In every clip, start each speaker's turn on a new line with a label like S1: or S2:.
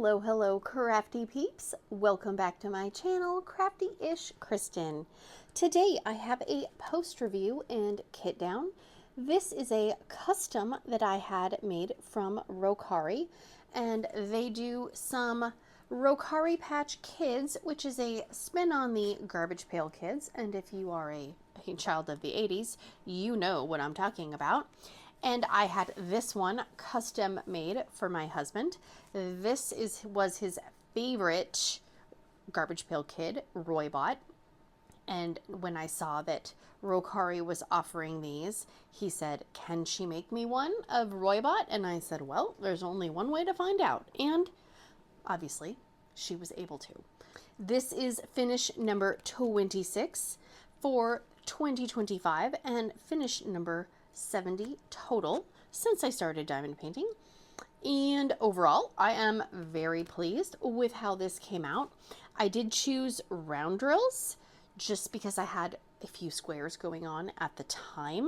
S1: Hello, crafty peeps. Welcome back to my channel, Crafty-ish Kristyn. Today I have a post review and kit down. This is a custom that I had made from Rokkari, and they do some Rokkari Patch Kids, which is a spin on the Garbage Pail Kids, and if you are a child of the 80s, you know what I'm talking about. And I had this one custom made for my husband. This was his favorite Garbage Pail Kid, Roy bought. And when I saw that Rokkari was offering these, he said, "Can she make me one of Roybot?" And I said, well, there's only one way to find out. And obviously, she was able to. This is finish number 26 for 2025 and finish number 70 total since I started diamond painting. And overall, I am very pleased with how this came out. I did choose round drills just because I had a few squares going on at the time.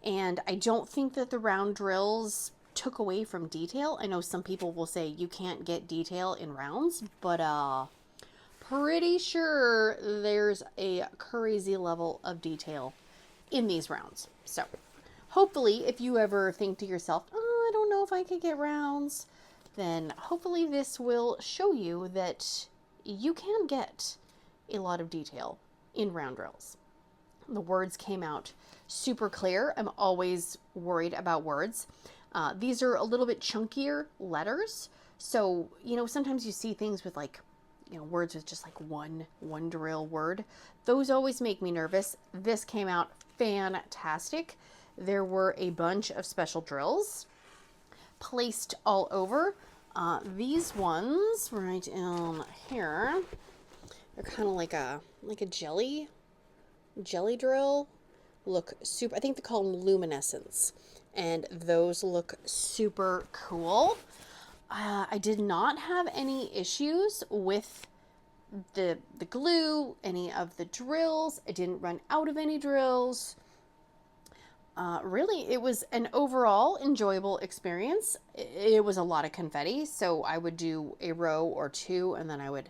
S1: And I don't think that the round drills took away from detail. I know some people will say you can't get detail in rounds, but pretty sure there's a crazy level of detail in these rounds. So hopefully, if you ever think to yourself, oh, I don't know if I could get rounds, then hopefully this will show you that you can get a lot of detail in round drills. The words came out super clear. I'm always worried about words. These are a little bit chunkier letters. So, sometimes you see things with words with just like one drill word. Those always make me nervous. This came out fantastic. There were a bunch of special drills placed all over. These ones right in here, they're kind of like a jelly drill. Look super, I think they call them luminescence. And those look super cool. I did not have any issues with the glue, any of the drills. I didn't run out of any drills. Really, it was an overall enjoyable experience. It was a lot of confetti, so I would do a row or two, and then I would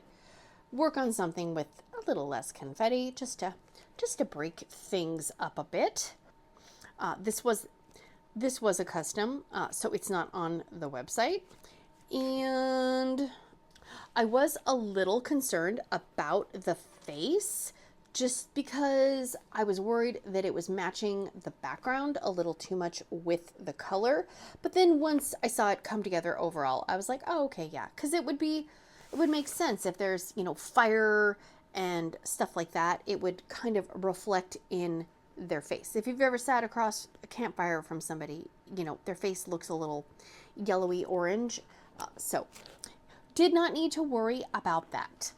S1: work on something with a little less confetti, just to break things up a bit. This was a custom, so it's not on the website, and I was a little concerned about the face, just because I was worried that it was matching the background a little too much with the color. But then once I saw it come together overall, I was like, oh, okay, yeah. Because it would make sense if there's, fire and stuff like that. It would kind of reflect in their face. If you've ever sat across a campfire from somebody, their face looks a little yellowy orange. So did not need to worry about that.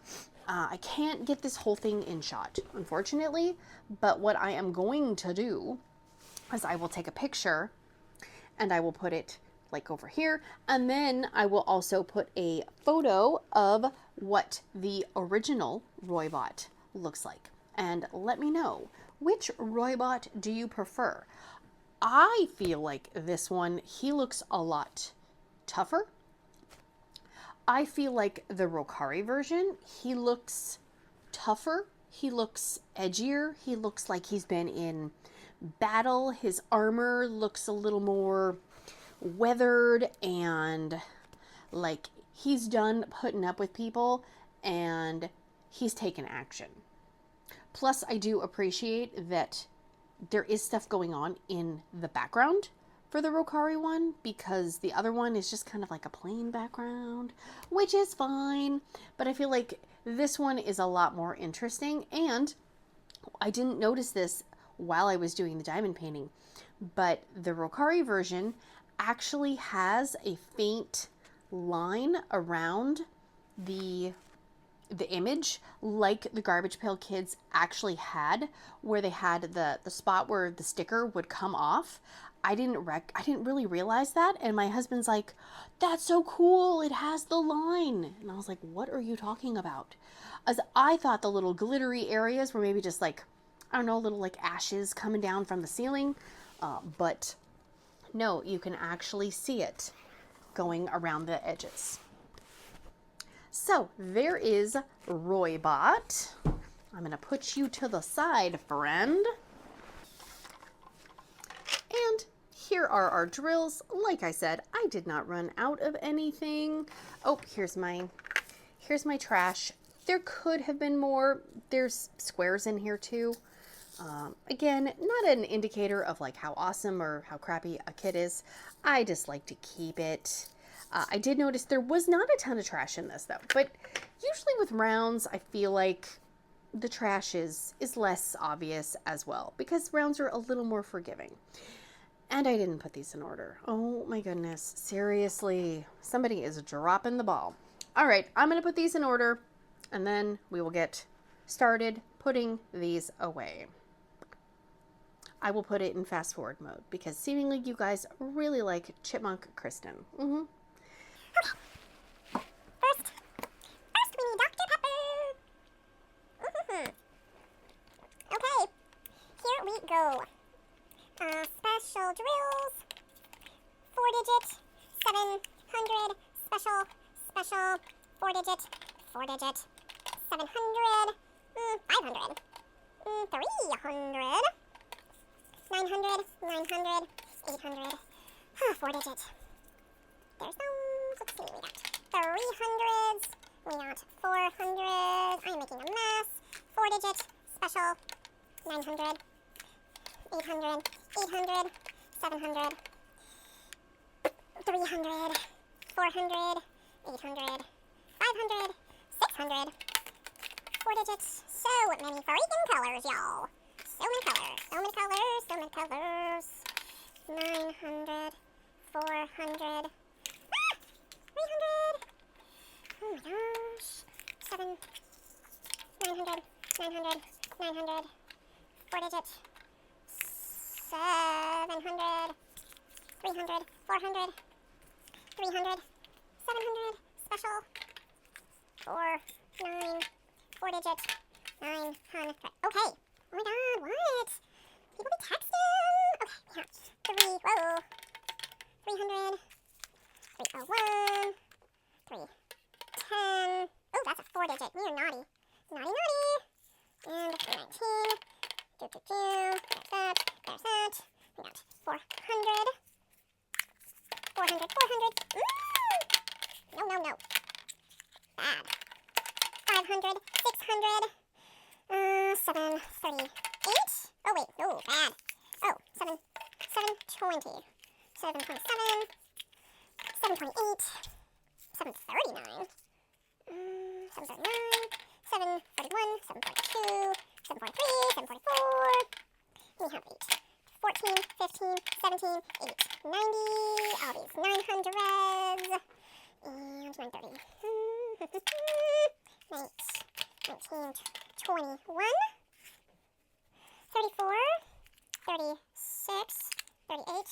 S1: I can't get this whole thing in shot, unfortunately, but what I am going to do is I will take a picture and I will put it like over here, and then I will also put a photo of what the original Roybot looks like. And let me know, which Roybot do you prefer? I feel like this one, he looks a lot tougher. I feel like the Rokkari version, he looks tougher. He looks edgier. He looks like he's been in battle. His armor looks a little more weathered and like he's done putting up with people and he's taken action. Plus, I do appreciate that there is stuff going on in the background for the Rokkari one, because the other one is just kind of like a plain background, which is fine, but I feel like this one is a lot more interesting. And I didn't notice this while I was doing the diamond painting, but the Rokkari version actually has a faint line around the image, like the Garbage Pail Kids actually had, where they had the spot where the sticker would come off. I didn't really realize that, and my husband's like, "That's so cool, it has the line." And I was like, "What are you talking about?" As I thought the little glittery areas were maybe just like, I don't know, little like ashes coming down from the ceiling, but no, you can actually see it going around the edges. So there is Roybot. I'm going to put you to the side, friend. And here are our drills. Like I said, I did not run out of anything. Oh, here's my trash. There could have been more. There's squares in here too. Again, not an indicator of like how awesome or how crappy a kit is. I just like to keep it. I did notice there was not a ton of trash in this though, but usually with rounds, I feel like the trash is less obvious as well because rounds are a little more forgiving. And I didn't put these in order. Oh my goodness. Seriously, somebody is dropping the ball. All right, I'm going to put these in order and then we will get started putting these away. I will put it in fast forward mode because seemingly you guys really like Chipmunk Kristyn.
S2: Okay. First we need Dr. Pepper. Okay, here we go. Special drills. 4-digit, 700. Special, 4-digit, 700. 500. 300. 900, 800. 4-digit. There's those. Let's see, we got 300s. We got 400s. I'm making a mess. 4-digit, special, 900, 800, 700, 300, 400, 800, 500, 600. 4 digits. So many freaking colors, y'all. So many colors. 900, 400, 300. Oh my gosh. 900, 4 digits. 700, 300, 400, 300, 700, special, 4 digits, 900. Okay. Oh my god, what? People be texting. Okay, yeah. 300, 301, 310. Oh, that's a 4 digit. You're naughty. Naughty. And 319. There's that. We got 400. 400. No. Bad. 500, 600. 738. Oh wait, no, bad. Oh, 720. 727. 728. 739. 739. 741. 742. 743. 744. We have 8. 14, 15, 17, 8, 90, all these 900s, and 930. 19, 21, 34, 36, 38,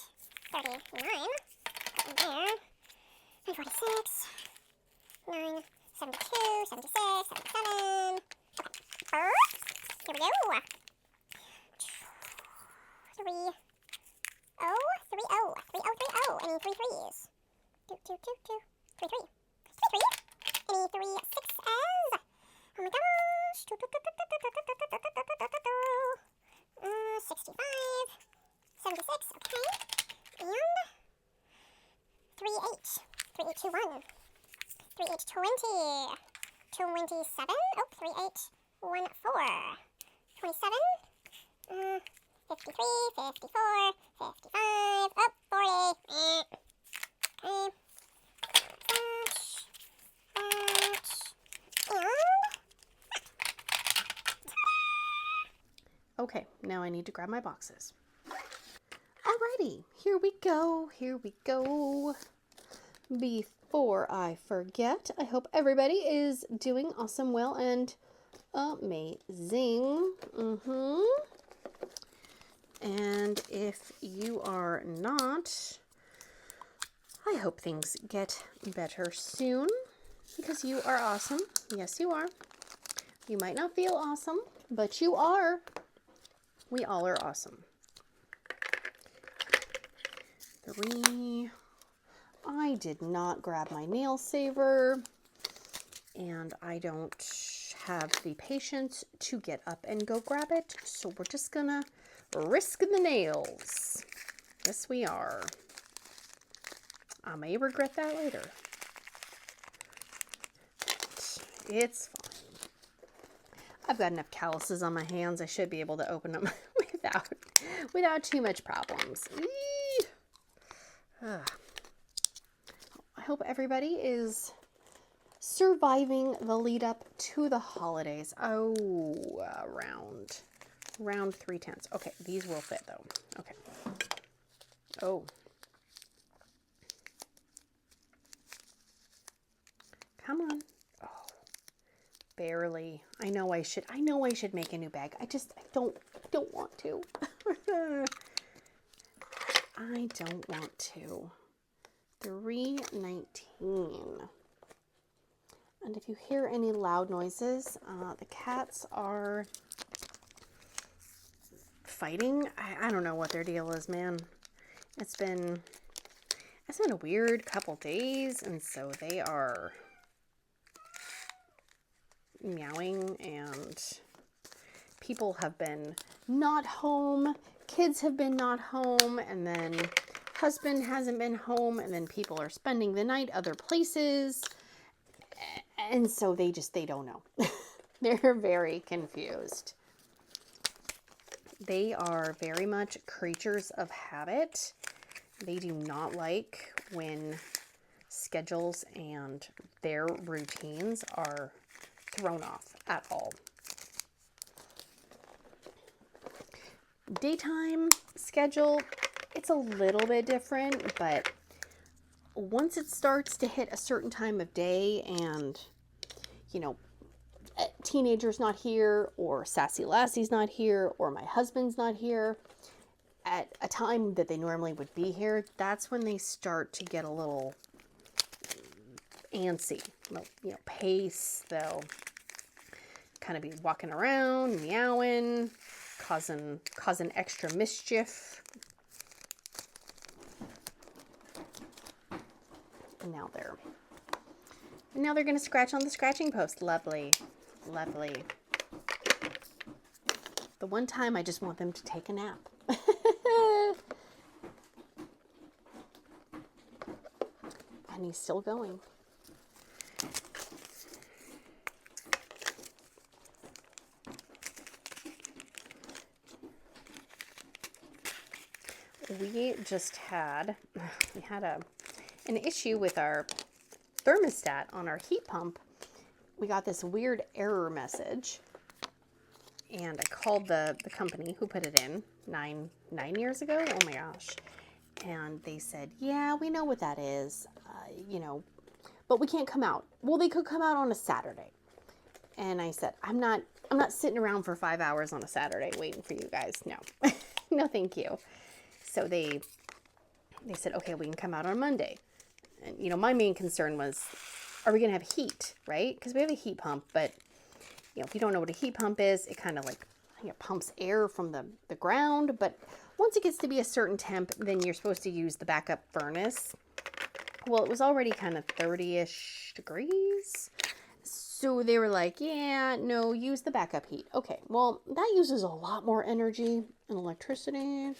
S2: 39, put in there, 946, 9, 72, 76, 77, okay, here we go. 30, any 3 threes. 2, 3, 3. Any 3 6s. Oh my gosh. 65, 76, okay. And 38, 3821, 3820, 27, oh, 3814, 27, 53, 54, 55, oh, 40, okay,
S1: Okay, now I need to grab my boxes. Alrighty, here we go. Before I forget, I hope everybody is doing awesome, well, and amazing. And if you are not, I hope things get better soon because you are awesome. Yes, you are. You might not feel awesome, but you are. We all are awesome. 3. I did not grab my nail saver. and I don't have the patience to get up and go grab it. So we're just gonna risk the nails. Yes, we are. I may regret that later. It's fine. I've got enough calluses on my hands. I should be able to open them without too much problems. I hope everybody is surviving the lead up to the holidays. Oh, round 3/10. Okay, these will fit though. Okay. Oh. Come on. Oh, barely. I know I should make a new bag. I don't want to. I don't want to. 319. And if you hear any loud noises, the cats are fighting. I don't know what their deal is, man. It's been a weird couple days, and so they are meowing, and people have been not home, kids have been not home, and then husband hasn't been home, and then people are spending the night other places, and so they don't know. They're very confused. They are very much creatures of habit. They do not like when schedules and their routines are thrown off at all. Daytime schedule, it's a little bit different, but once it starts to hit a certain time of day and, you know, teenager's not here, or sassy lassie's not here, or my husband's not here at a time that they normally would be here, that's when they start to get a little antsy. You know, pace. They'll kind of be walking around, meowing, causing extra mischief. And now they're going to scratch on the scratching post. Lovely. Lovely. The one time I just want them to take a nap. And he's still going. We had an issue with our thermostat on our heat pump. We got this weird error message, and I called the company who put it in nine years ago. Oh my gosh. And they said, yeah, we know what that is, you know, but we can't come out. Well, they could come out on a Saturday. And I said, I'm not sitting around for 5 hours on a Saturday waiting for you guys. No, no, thank you. So they said, okay, we can come out on Monday. And, you know, my main concern was, are we going to have heat, right? Because we have a heat pump, but, you know, if you don't know what a heat pump is, it kind of like, it pumps air from the ground. But once it gets to be a certain temp, then you're supposed to use the backup furnace. Well, it was already kind of 30-ish degrees. So they were like, yeah, no, use the backup heat. Okay, well, that uses a lot more energy and electricity.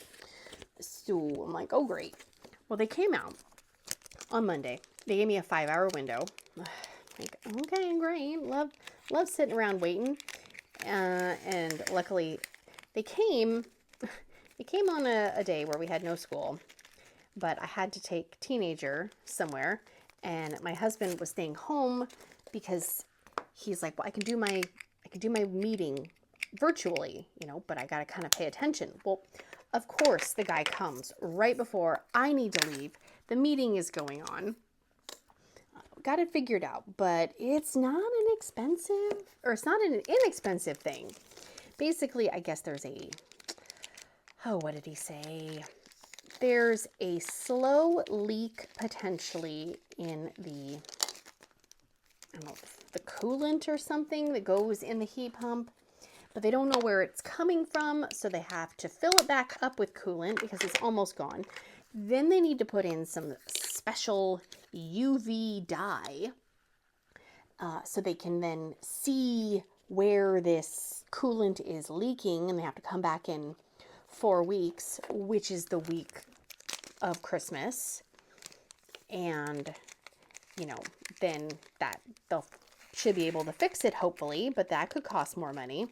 S1: So I'm like, oh, great. Well, they came out on Monday. They gave me a 5-hour window. Like, okay, great. Love sitting around waiting. And luckily, they came on a day where we had no school, but I had to take teenager somewhere, and my husband was staying home because he's like, well, I can do my meeting virtually, you know, but I got to kind of pay attention. Well, of course, the guy comes right before I need to leave. The meeting is going on. Got it figured out, but it's not an inexpensive thing. Basically, I guess there's what did he say? There's a slow leak potentially in the coolant or something that goes in the heat pump, but they don't know where it's coming from, so they have to fill it back up with coolant because it's almost gone. Then they need to put in some special UV dye, so they can then see where this coolant is leaking, and they have to come back in 4 weeks, which is the week of Christmas. And, you know, then that they'll should be able to fix it, hopefully, but that could cost more money.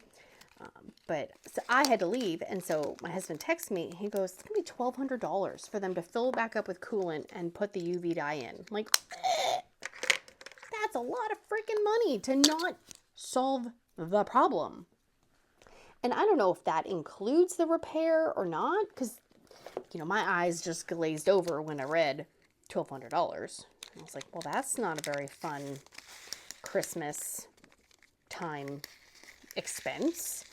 S1: But so I had to leave, and so my husband texted me. He goes, "It's gonna be $1,200 for them to fill it back up with coolant and put the UV dye in." I'm like, that's a lot of freaking money to not solve the problem. And I don't know if that includes the repair or not, because, you know, my eyes just glazed over when I read $1,200. I was like, well, that's not a very fun Christmas time expense.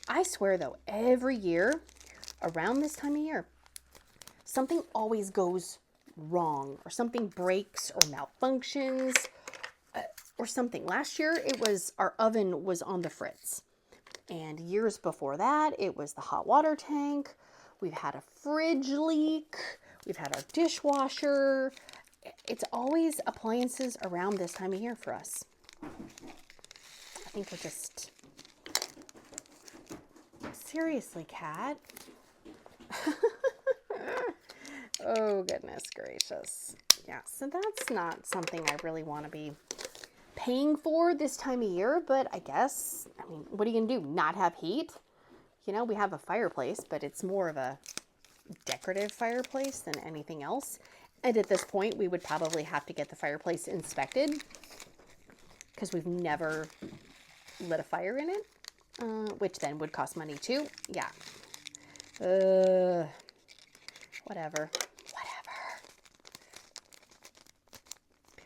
S1: I swear, though, every year around this time of year, something always goes wrong, or something breaks or malfunctions, or something. Last year, it was our oven was on the fritz. And years before that, it was the hot water tank. We've had a fridge leak. We've had our dishwasher. It's always appliances around this time of year for us. I think we're just... Seriously, Kat. Oh, goodness gracious. Yeah, so that's not something I really want to be paying for this time of year, but I guess, I mean, what are you gonna do? Not have heat? You know, we have a fireplace, but it's more of a decorative fireplace than anything else. And at this point, we would probably have to get the fireplace inspected, because we've never lit a fire in it, which then would cost money too. Yeah. Whatever.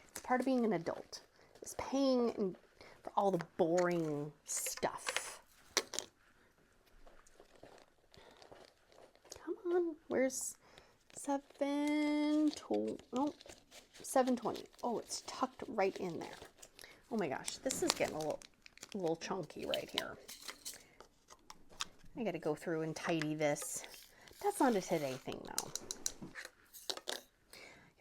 S1: It's part of being an adult. Is paying for all the boring stuff. Come on, where's 720? Oh, it's tucked right in there. Oh my gosh, this is getting a little chunky right here. I gotta go through and tidy this. That's not a today thing though.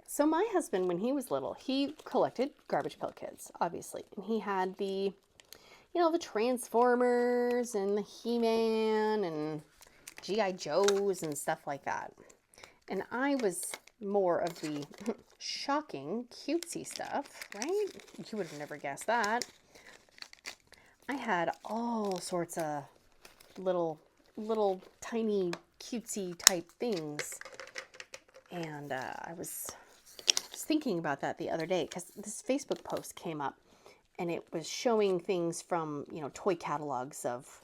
S1: So my husband, when he was little, he collected Garbage Pail Kids, obviously. And he had the, you know, the Transformers and the He-Man and G.I. Joes and stuff like that. And I was more of the shocking, cutesy stuff, right? You would have never guessed that. I had all sorts of little tiny cutesy type things. And I was thinking about that the other day, because this Facebook post came up and it was showing things from, you know, toy catalogs of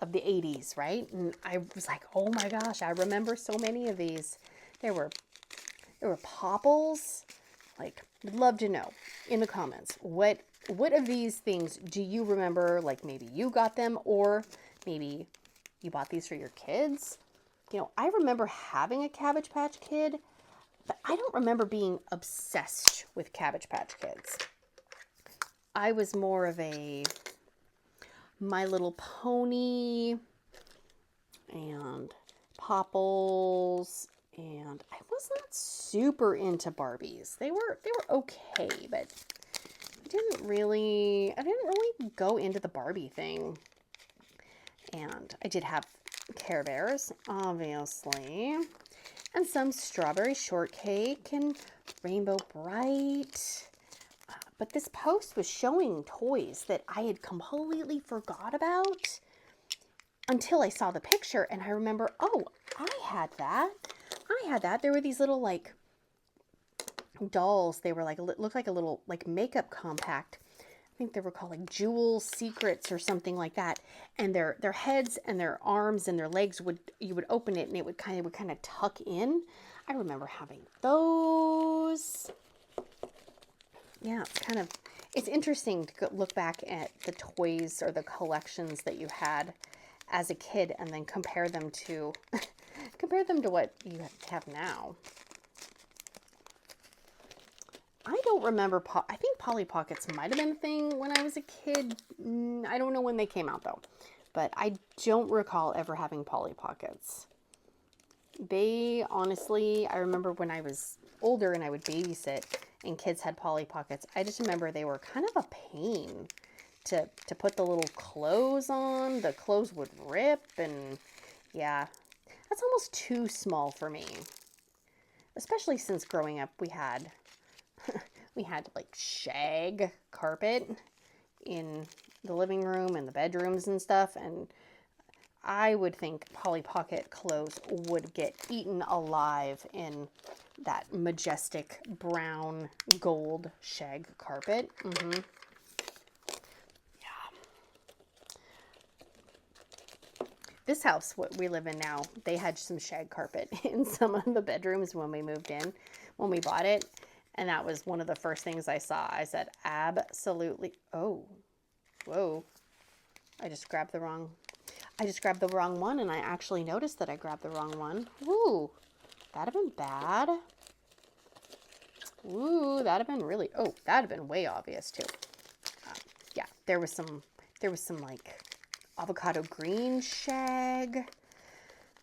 S1: the 80s, right? And I was like, oh my gosh, I remember so many of these. There were Popples. Like, would love to know in the comments, what of these things do you remember? Like, maybe you got them, or maybe you bought these for your kids. You know, I remember having a Cabbage Patch Kid, but I don't remember being obsessed with Cabbage Patch Kids. I was more of a My Little Pony and Popples, and I was not super into Barbies. They were okay, but I didn't really go into the Barbie thing. And I did have Care Bears, obviously, and some Strawberry Shortcake and Rainbow Bright. But this post was showing toys that I had completely forgot about until I saw the picture, and I remember, oh, I had that. There were these little, like, dolls. They were like, looked like a little, like, makeup compact. I think they were called like Jewel Secrets or something like that. And their heads and their arms and their legs you would open it and it would kind of tuck in. I remember having those. Yeah, it's interesting to look back at the toys or the collections that you had as a kid and then compare them to what you have now. I don't remember, I think Polly Pockets might have been a thing when I was a kid. I don't know when they came out though, but I don't recall ever having Polly Pockets. They, honestly, I remember when I was older and I would babysit and kids had Polly Pockets, I just remember they were kind of a pain to put the little clothes on. The clothes would rip, and yeah, that's almost too small for me. Especially since growing up we had like shag carpet in the living room and the bedrooms and stuff, and I would think Polly Pocket clothes would get eaten alive in that majestic brown gold shag carpet. Yeah. This house, what we live in now, they had some shag carpet in some of the bedrooms when we moved in, when we bought it. And that was one of the first things I saw. I said, absolutely. Oh, whoa. I just grabbed the wrong one, and I actually noticed that I grabbed the wrong one. Ooh, that'd have been bad. Ooh, that'd have been really, oh, that'd have been way obvious too. Yeah, there was some like avocado green shag.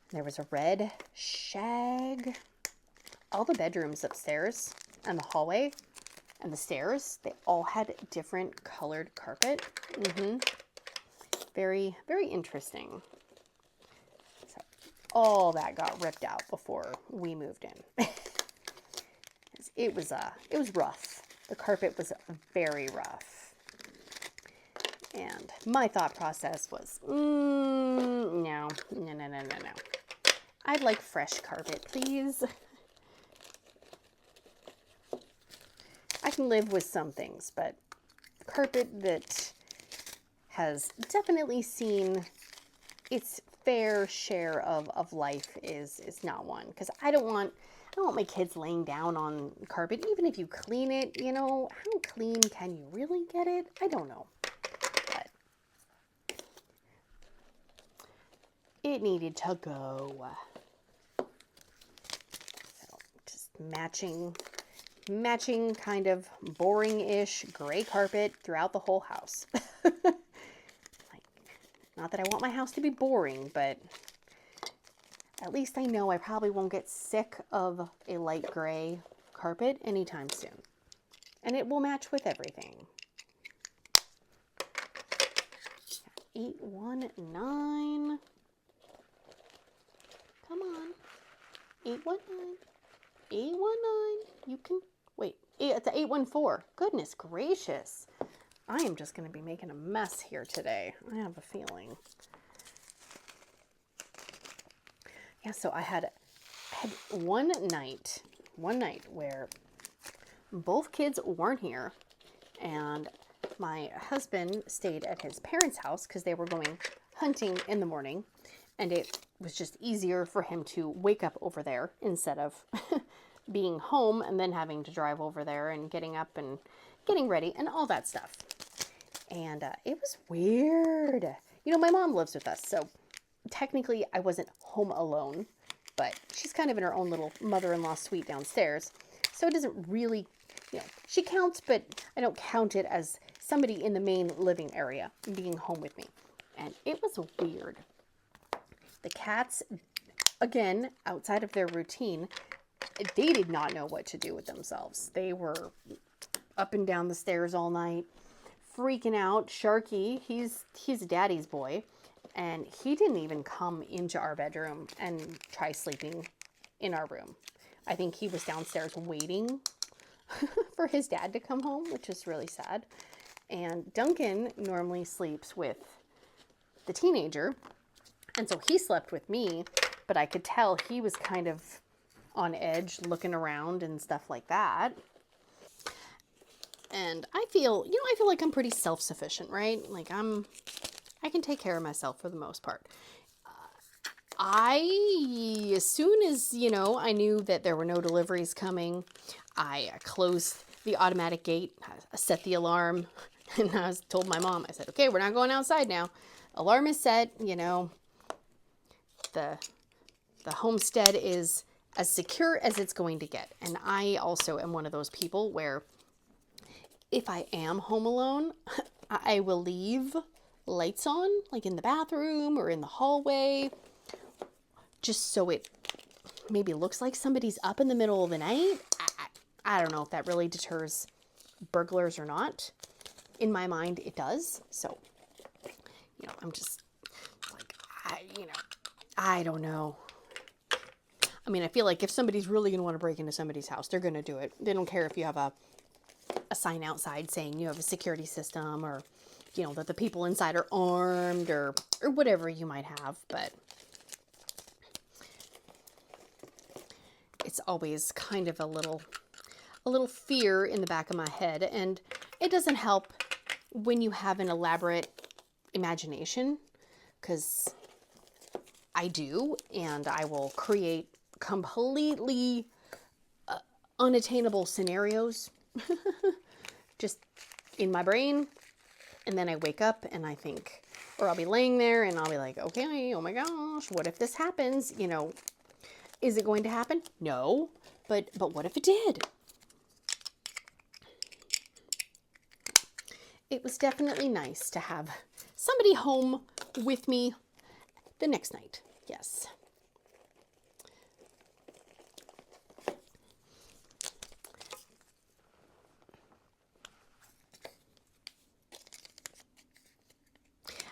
S1: There was a red shag. All the bedrooms upstairs and the hallway and the stairs, they all had different colored carpet. Very, very interesting. So all that got ripped out before we moved in. It was rough. The carpet was very rough. And my thought process was, no. I'd like fresh carpet, please. I can live with some things, but carpet that has definitely seen its fair share of life is not one. Because I don't want my kids laying down on carpet, even if you clean it, you know, how clean can you really get it? I don't know. But it needed to go. So just matching kind of boring-ish gray carpet throughout the whole house. Not that I want my house to be boring, but at least I know I probably won't get sick of a light gray carpet anytime soon. And it will match with everything. 819. Come on. 819. 819. You can, wait, it's an 814. Goodness gracious. I am just going to be making a mess here today. I have a feeling. Yeah, so I had one night where both kids weren't here, and my husband stayed at his parents' house because they were going hunting in the morning, and it was just easier for him to wake up over there instead of being home and then having to drive over there and getting up and getting ready and all that stuff. And it was weird. You know, my mom lives with us, so technically I wasn't home alone, but she's kind of in her own little mother-in-law suite downstairs. So it doesn't really, you know, she counts, but I don't count it as somebody in the main living area being home with me. And it was weird. The cats, again, outside of their routine, they did not know what to do with themselves. They were up and down the stairs all night, freaking out. Sharky, he's daddy's boy, and he didn't even come into our bedroom and try sleeping in our room. I think he was downstairs waiting for his dad to come home, which is really sad. And Duncan normally sleeps with the teenager, and so he slept with me, but I could tell he was kind of on edge, looking around and stuff like that. And I feel like I'm pretty self-sufficient, right? Like I can take care of myself for the most part. As soon as, you know, I knew that there were no deliveries coming, I closed the automatic gate, I set the alarm, and I told my mom, I said, okay, we're not going outside now. Alarm is set, you know, the homestead is as secure as it's going to get. And I also am one of those people where if I am home alone, I will leave lights on, like in the bathroom or in the hallway, just so it maybe looks like somebody's up in the middle of the night. I don't know if that really deters burglars or not. In my mind, it does. So, you know, I'm just like, I don't know. I mean, I feel like if somebody's really going to want to break into somebody's house, they're going to do it. They don't care if you have a sign outside saying you have a security system, or, you know, that the people inside are armed, or whatever you might have. But it's always kind of a little fear in the back of my head. And it doesn't help when you have an elaborate imagination, because I do, and I will create completely unattainable scenarios just in my brain. And then I wake up and I think, or I'll be laying there and I'll be like, okay, oh my gosh, what if this happens? You know, is it going to happen? No, but what if it did? It was definitely nice to have somebody home with me the next night. Yes.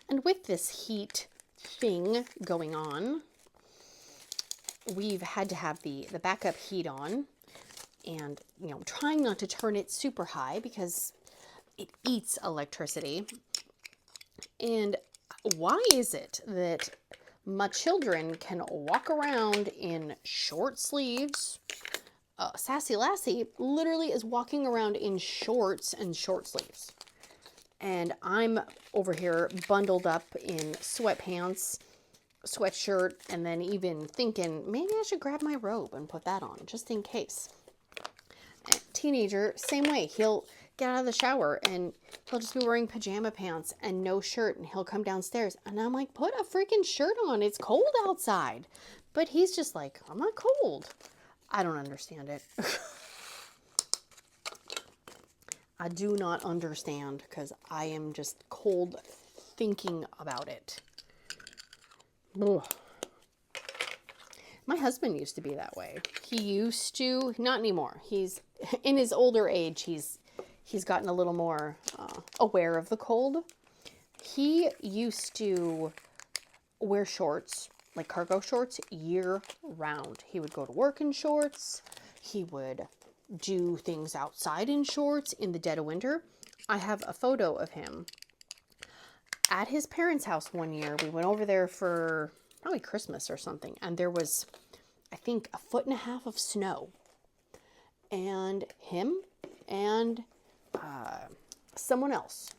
S1: And with this heat thing going on, we've had to have the backup heat on, and, you know, trying not to turn it super high because it eats electricity. And why is it that my children can walk around in short sleeves? Sassy Lassie literally is walking around in shorts and short sleeves. And I'm over here bundled up in sweatpants, sweatshirt, and then even thinking maybe I should grab my robe and put that on just in case. And teenager, same way. He'll get out of the shower and he'll just be wearing pajama pants and no shirt, and he'll come downstairs and I'm like, put a freaking shirt on. It's cold outside. But he's just like, I'm not cold. I don't understand it. I do not understand, because I am just cold thinking about it. Ugh. My husband used to be that way. He used to, not anymore. He's in his older age. He's gotten a little more aware of the cold. He used to wear shorts, like cargo shorts, year round. He would go to work in shorts. He would do things outside in shorts in the dead of winter. I have a photo of him at his parents' house one year. We went over there for probably Christmas or something, and there was, I think, 1.5 feet of snow. And him and someone else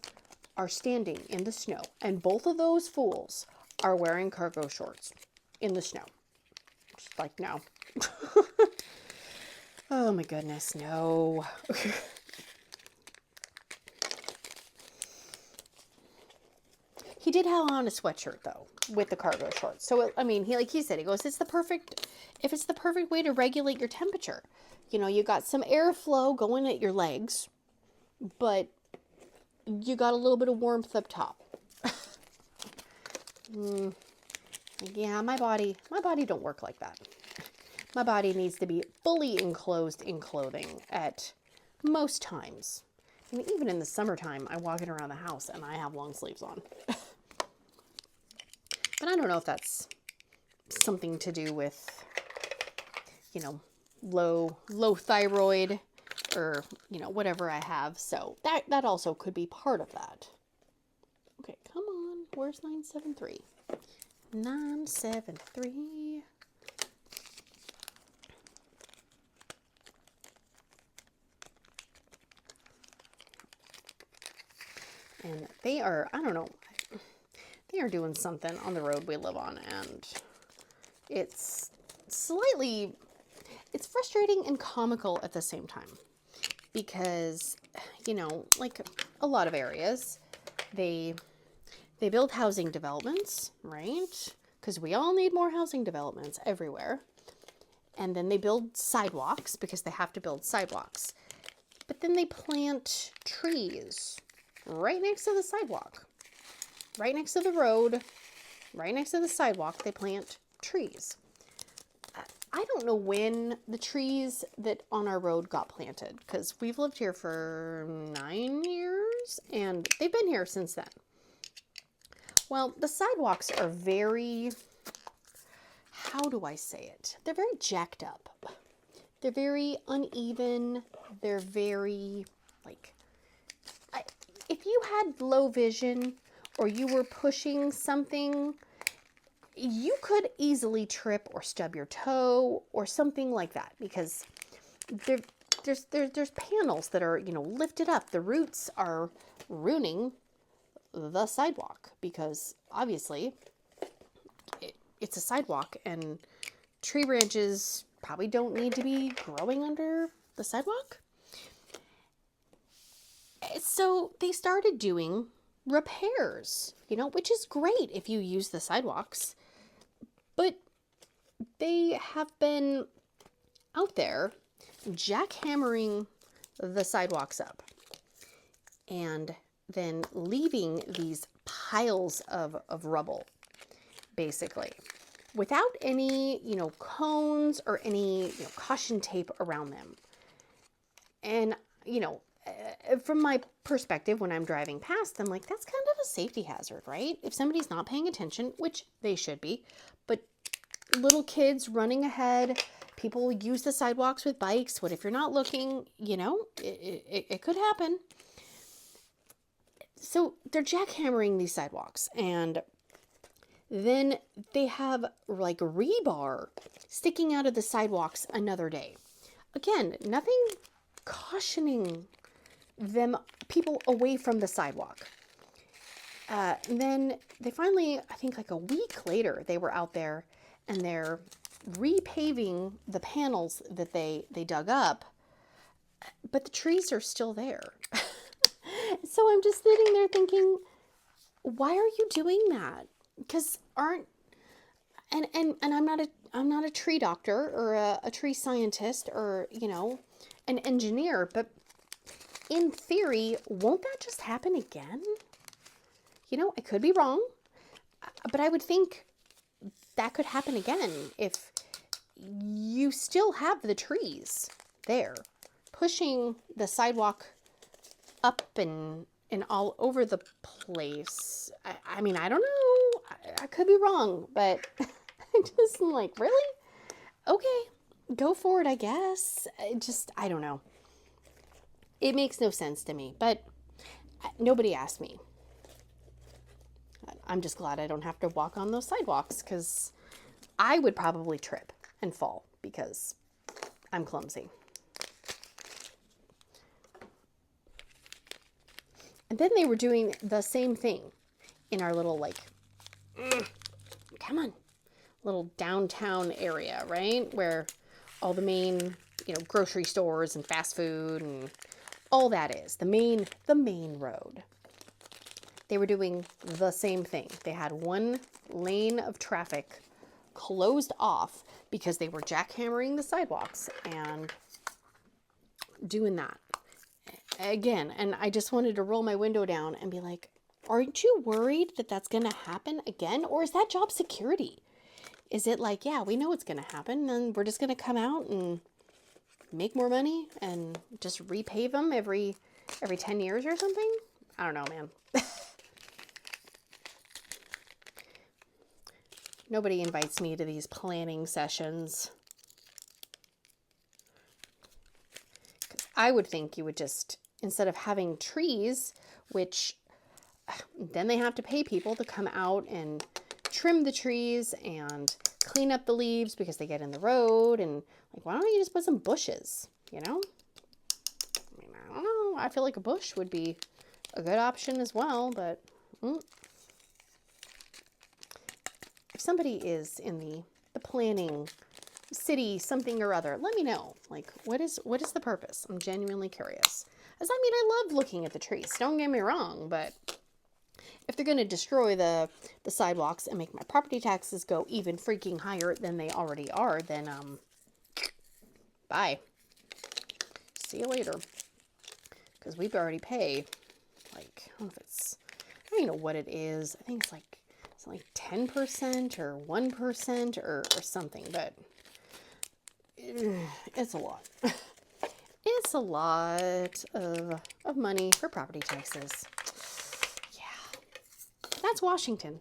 S1: are standing in the snow, and both of those fools are wearing cargo shorts in the snow. Just like, no. Oh my goodness, no. He did have on a sweatshirt though with the cargo shorts. So I mean, he, like he said, he goes, if it's the perfect way to regulate your temperature. You know, you got some airflow going at your legs, but you got a little bit of warmth up top. Yeah, my body don't work like that. My body needs to be fully enclosed in clothing at most times. I mean, even in the summertime, I'm walking around the house and I have long sleeves on. But I don't know if that's something to do with, you know, low thyroid, or, you know, whatever I have. So that also could be part of that. Okay, come on. Where's 973? 973. And they are, I don't know, they are doing something on the road we live on, and it's frustrating and comical at the same time, because, you know, like a lot of areas, they build housing developments, right? Because we all need more housing developments everywhere. And then they build sidewalks because they have to build sidewalks. But then they plant trees right next to the sidewalk, right next to the road, right next to the sidewalk. They plant trees. I don't know when the trees that on our road got planted, because we've lived here for 9 years and they've been here since then. Well, the sidewalks are very, how do I say it? They're very jacked up. They're very uneven. They're very, like, if you had low vision or you were pushing something, you could easily trip or stub your toe or something like that, because there's panels that are, lifted up. The roots are ruining the sidewalk because obviously it's a sidewalk and tree branches probably don't need to be growing under the sidewalk. So they started doing repairs, which is great if you use the sidewalks. But they have been out there jackhammering the sidewalks up and then leaving these piles of rubble, basically, without any, cones or any, caution tape around them. And, from my perspective, when I'm driving past, I'm like, that's kind of a safety hazard, right? If somebody's not paying attention, which they should be, but little kids running ahead, people use the sidewalks with bikes. What if you're not looking? It could happen. So they're jackhammering these sidewalks, and then they have like rebar sticking out of the sidewalks another day. Again, nothing cautioning people away from the sidewalk. And then they finally, I think like a week later, they were out there and they're repaving the panels that they dug up, but the trees are still there. So I'm just sitting there thinking, why are you doing that? Because and I'm not a tree doctor or a tree scientist or, an engineer, but in theory, won't that just happen again? I could be wrong, but I would think that could happen again if you still have the trees there pushing the sidewalk up and all over the place. I mean, I don't know. I could be wrong, but I just am like, really? Okay, go for it, I guess. I don't know. It makes no sense to me, but nobody asked me. I'm just glad I don't have to walk on those sidewalks because I would probably trip and fall because I'm clumsy. And then they were doing the same thing in our little, come on, little downtown area, right? Where all the main, grocery stores and fast food and all that is, the main road. They were doing the same thing. They had one lane of traffic closed off because they were jackhammering the sidewalks and doing that again. And I just wanted to roll my window down and be like, aren't you worried that that's going to happen again? Or is that job security? Is it like, yeah, we know it's going to happen and we're just going to come out and make more money and just repave them every 10 years or something? I don't know, man. Nobody invites me to these planning sessions. Because I would think you would just, instead of having trees, which then they have to pay people to come out and trim the trees and clean up the leaves because they get in the road. And like, why don't you just put some bushes, I mean, I don't know. I feel like a bush would be a good option as well, but if somebody is in the planning city something or other, let me know. Like, what is the purpose? I'm genuinely curious. As I mean, I love looking at the trees. Don't get me wrong, but if they're going to destroy the sidewalks and make my property taxes go even freaking higher than they already are, then bye. See you later. Because we already pay, like, I don't know if it's, I don't even know what it is. I think it's like 10% or 1% or something, but it's a lot. It's a lot of money for property taxes. Yeah, that's Washington.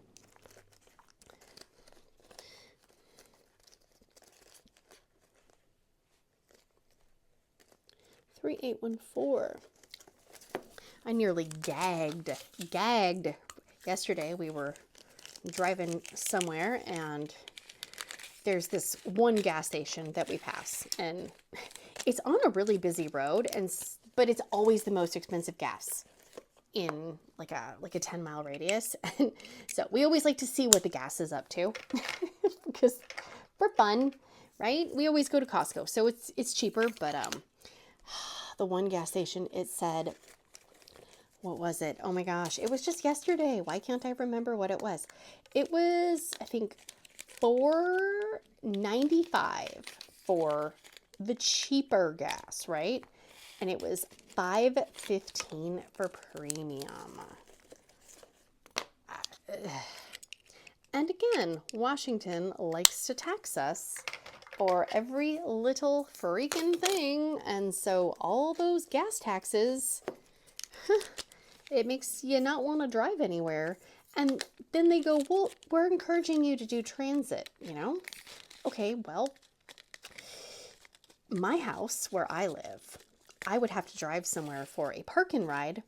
S1: $3,814. I nearly gagged. Yesterday we were driving somewhere and there's this one gas station that we pass and it's on a really busy road but it's always the most expensive gas in like a 10-mile radius. And so we always like to see what the gas is up to because for fun, right? We always go to Costco, so it's cheaper, but the one gas station, it said, what was it? Oh my gosh, it was just yesterday. Why can't I remember what it was? It was, I think, $4.95 for the cheaper gas, right? And it was $5.15 for premium. And again, Washington likes to tax us for every little freaking thing. And so all those gas taxes, it makes you not want to drive anywhere. And then they go, well, we're encouraging you to do transit, you know? Okay, well, my house where I live, I would have to drive somewhere for a park and ride,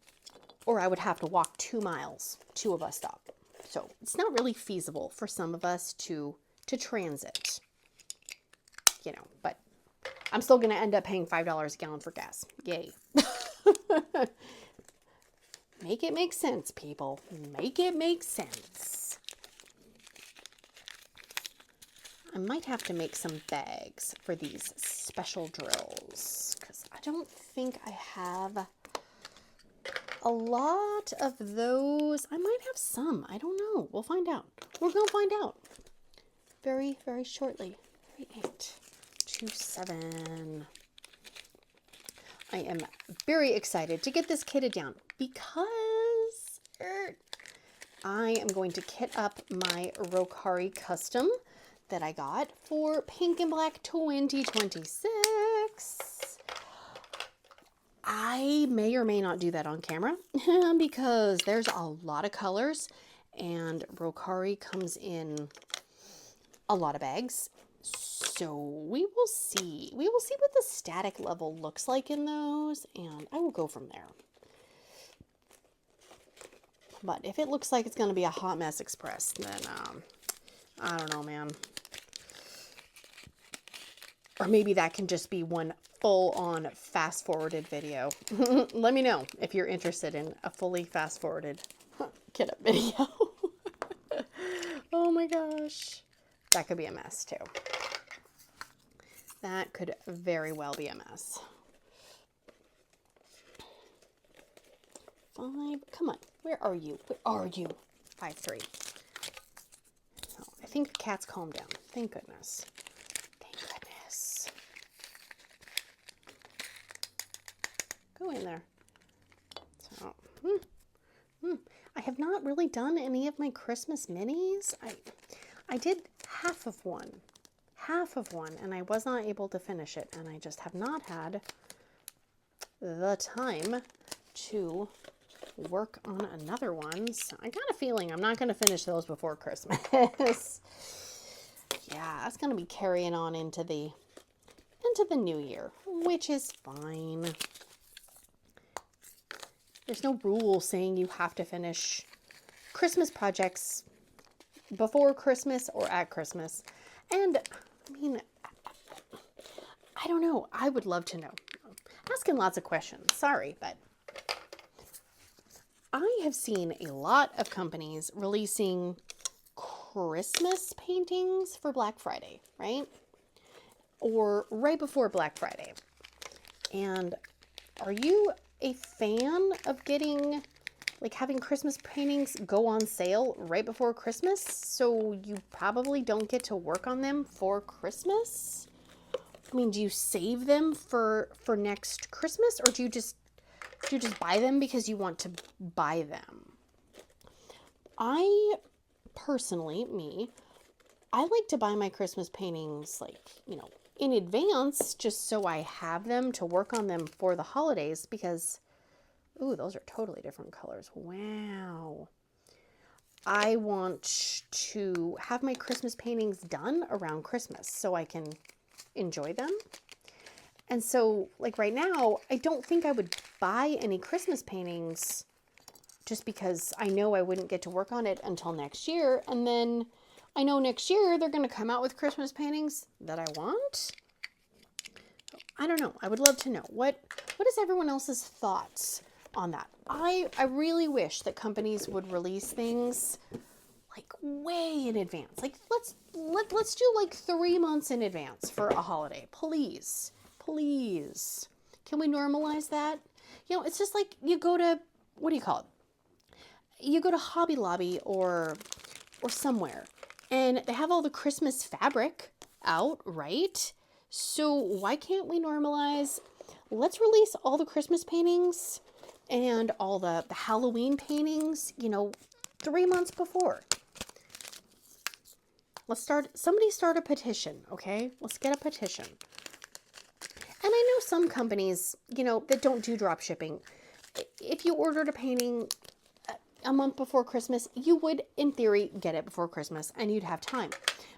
S1: or I would have to walk 2 miles to a bus stop. So it's not really feasible for some of us to transit, you know, but I'm still going to end up paying $5 a gallon for gas. Yay. Make it make sense, people. Make it make sense. I might have to make some bags for these special drills because I don't think I have a lot of those. I might have some. I don't know. We'll find out. We're going to find out very, very shortly. 3827. I am very excited to get this kitted down because I am going to kit up my Rokkari custom that I got for Pink and Black 2026. I may or may not do that on camera because there's a lot of colors and Rokkari comes in a lot of bags. So we will see. We will see what the static level looks like in those, and I will go from there. But if it looks like it's going to be a hot mess express, then I don't know, man. Or maybe that can just be one full-on fast-forwarded video. Let me know if you're interested in a fully fast-forwarded kit up video. Oh my gosh. That could be a mess too. That could very well be a mess. 5, come on, where are you? Where are you? 5-3. Oh, I think the cat's calmed down. Thank goodness. Thank goodness. Go in there. So, I have not really done any of my Christmas minis. I did half of one, and I was not able to finish it, and I just have not had the time to work on another one. So I got a feeling I'm not going to finish those before Christmas. Yeah, that's going to be carrying on into the new year, which is fine. There's no rule saying you have to finish Christmas projects before Christmas or at Christmas. And I mean, I don't know. I would love to know. Asking lots of questions. Sorry, but I have seen a lot of companies releasing Christmas paintings for Black Friday, right? Or right before Black Friday. And are you a fan of getting, like, having Christmas paintings go on sale right before Christmas, so you probably don't get to work on them for Christmas? I mean, do you save them for next Christmas, or do you just buy them because you want to buy them? I personally, I like to buy my Christmas paintings, like, you know, in advance just so I have them to work on them for the holidays because, ooh, those are totally different colors. Wow. I want to have my Christmas paintings done around Christmas so I can enjoy them. And so, like right now, I don't think I would buy any Christmas paintings just because I know I wouldn't get to work on it until next year. And then I know next year they're going to come out with Christmas paintings that I want. I don't know. I would love to know. What is everyone else's thoughts on that? I really wish that companies would release things like way in advance. Like let's do like 3 months in advance for a holiday. Please. Please. Can we normalize that? You know, it's just like you go to, what do you call it? You go to Hobby Lobby or somewhere and they have all the Christmas fabric out, right? So why can't we normalize, let's release all the Christmas paintings and all the Halloween paintings, you know, 3 months before. Somebody start a petition, okay? Let's get a petition. And I know some companies, you know, that don't do drop shipping. If you ordered a painting a month before Christmas, you would, in theory, get it before Christmas and you'd have time.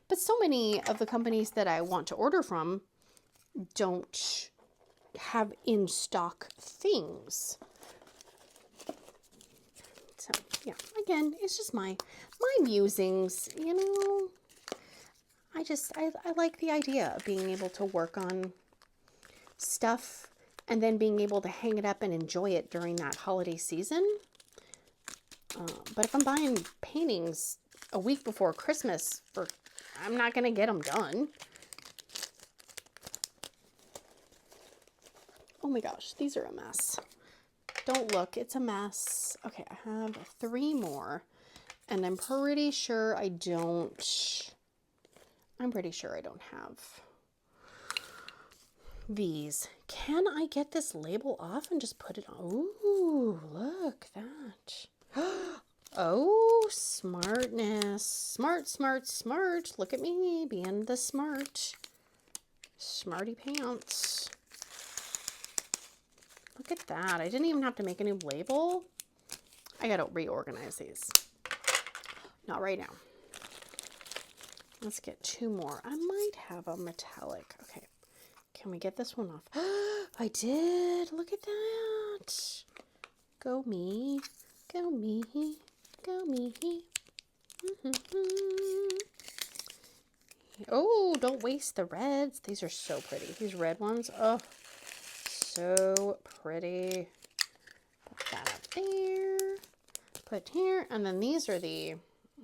S1: But so many of the companies that I want to order from don't have in stock things. So, yeah, again, it's just my musings, you know. I like the idea of being able to work on stuff and then being able to hang it up and enjoy it during that holiday season. But if I'm buying paintings a week before Christmas, I'm not going to get them done. Oh my gosh, these are a mess. Don't look, it's a mess. Okay, I have 3 more, and I'm pretty sure I don't have these. Can I get this label off and just put it on? Ooh, look that. Oh, smartness. Smart, smart, smart. Look at me being the smarty pants. Look at that. I didn't even have to make a new label. I gotta reorganize these. Not right now. Let's get 2 more. I might have a metallic. Okay. Can we get this one off? I did. Look at that. Go me. Go me. Go me. Oh, don't waste the reds. These are so pretty. These red ones. Oh, so pretty. Put that up there. Put here. And then these are the...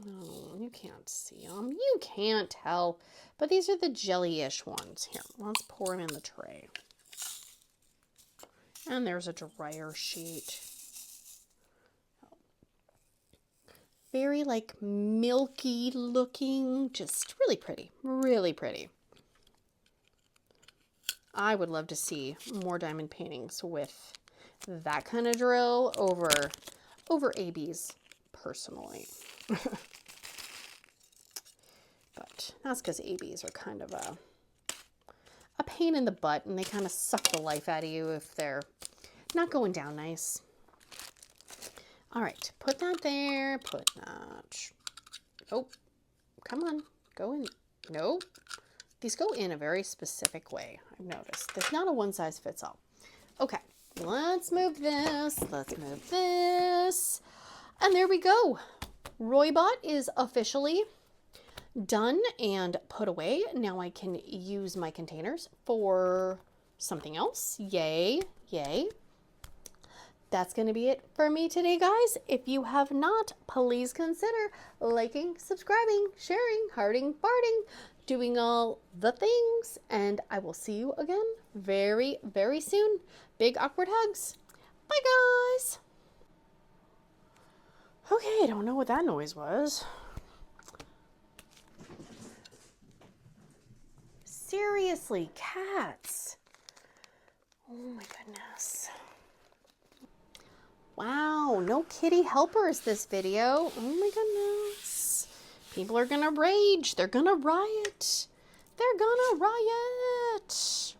S1: Oh, you can't see them. You can't tell. But these are the jelly-ish ones. Here, let's pour them in the tray. And there's a dryer sheet. Very like milky looking. Just really pretty. Really pretty. I would love to see more diamond paintings with that kind of drill over ABs personally. But that's because ABs are kind of a pain in the butt, and they kind of suck the life out of you if they're not going down nice. All right, put that there, put that. Oh, come on, go in. Nope. These go in a very specific way, I've noticed. There's not a one size fits all. Okay, let's move this. Let's move this. And there we go. Roybot is officially done and put away. Now I can use my containers for something else. Yay, yay. That's going to be it for me today, guys. If you have not, please consider liking, subscribing, sharing, hearting, farting, doing all the things. And I will see you again very, very soon. Big awkward hugs. Bye, guys. Okay, I don't know what that noise was. Seriously, cats. Oh my goodness. Wow, no kitty helpers this video. Oh my goodness. People are gonna rage. They're gonna riot. They're gonna riot. it.